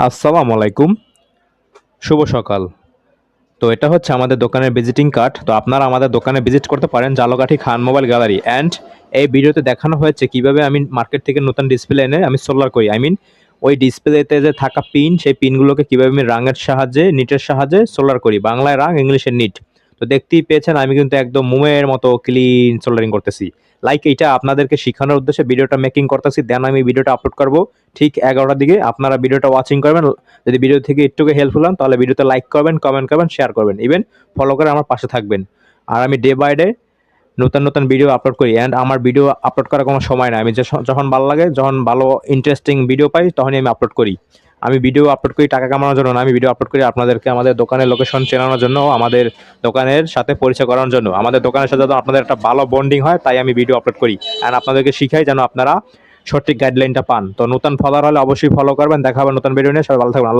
আসসালামু আলাইকুম। শুভ সকাল। তো এটা হচ্ছে আমাদের দোকানের ভিজিটিং কার্ড। তো আপনারা আমাদের দোকানে ভিজিট করতে পারেন ঝালকাঠি খান মোবাইল গ্যালারি। অ্যান্ড এই ভিডিওতে দেখানো হয়েছে কিভাবে আমি মার্কেট থেকে নতুন ডিসপ্লে এনে আমি সোলার করি। ওই ডিসপ্লেতে যে থাকা পিন, সেই পিনগুলোকে কিভাবে আমি রাঙের সাহায্যে, নিটের সাহায্যে সোলার করি। বাংলায় রাং, ইংলিশে নিট। তো দেখতেই পেয়েছেন আমি কিন্তু একদম মোমের মতো ক্লিন সোল্ডারিং করতেছি। লাইক এইটা আপনাদেরকে শিখানোর উদ্দেশ্যে ভিডিওটা মেকিং করতেছি। দেন আমি ভিডিওটা আপলোড করব ঠিক 11টার দিকে। আপনারা ভিডিওটা ওয়াচিং করবেন। যদি ভিডিও থেকে একটুকু হেল্পফুল হন তাহলে ভিডিওতে লাইক করবেন, কমেন্ট করবেন, শেয়ার করবেন, ইভেন ফলো করে আমার পাশে থাকবেন। আর আমি ডে বাই ডে নতুন নতুন ভিডিও আপলোড করি। অ্যান্ড আমার ভিডিও আপলোড করার কোনো সময় না। আমি যখন ভালো লাগে, যখন ভালো ইন্টারেস্টিং ভিডিও পাই তখনই আমি আপলোড করি। আমি ভিডিও আপলোড করি টাকা কামানোর জন্য না। আমি ভিডিও আপলোড করি আপনাদেরকে আমাদের দোকানের লোকেশন চেনানোর জন্য, আমাদের দোকানের সাথে পরিচয় করানোর জন্য। আমাদের দোকানের সাথে যেন আপনাদের একটা ভালো বন্ডিং হয়, তাই আমি ভিডিও আপলোড করি। অ্যান্ড আপনাদেরকে শিখাই যেন আপনারা সঠিক গাইডলাইনটা পান। তো নতুন ফলোয়ার হলে অবশ্যই ফলো করবেন। দেখা হবে নতুন ভিডিও নিয়ে। সবাই ভালো থাকবেন।